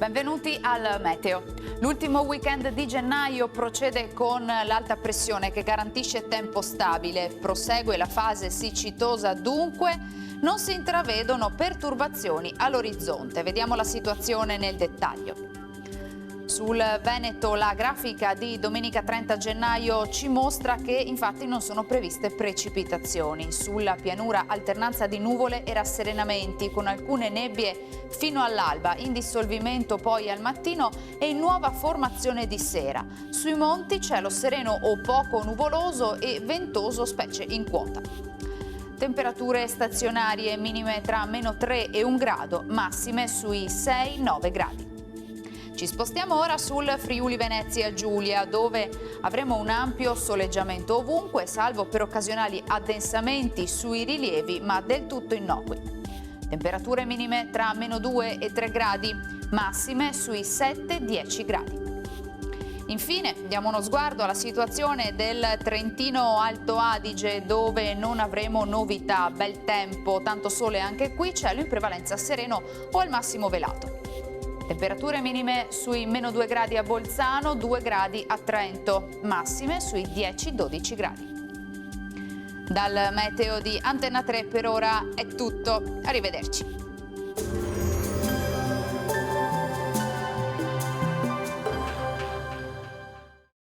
Benvenuti al Meteo. L'ultimo weekend di gennaio procede con l'alta pressione che garantisce tempo stabile. Prosegue la fase siccitosa, dunque non si intravedono perturbazioni all'orizzonte. Vediamo la situazione nel dettaglio. Sul Veneto la grafica di domenica 30 gennaio ci mostra che infatti non sono previste precipitazioni. Sulla pianura alternanza di nuvole e rasserenamenti con alcune nebbie fino all'alba, in dissolvimento poi al mattino e in nuova formazione di sera. Sui monti cielo sereno o poco nuvoloso e ventoso specie in quota. Temperature stazionarie minime tra -3 e 1 grado, massime sui 6-9 gradi. Ci spostiamo ora sul Friuli Venezia Giulia, dove avremo un ampio soleggiamento ovunque, salvo per occasionali addensamenti sui rilievi, ma del tutto innocui. Temperature minime tra -2 e 3 gradi, massime sui 7-10 gradi. Infine diamo uno sguardo alla situazione del Trentino Alto Adige, dove non avremo novità, bel tempo, tanto sole anche qui, cielo in prevalenza sereno o al massimo velato. Temperature minime sui -2 gradi a Bolzano, 2 gradi a Trento, massime sui 10-12 gradi. Dal meteo di Antenna 3 per ora è tutto, arrivederci.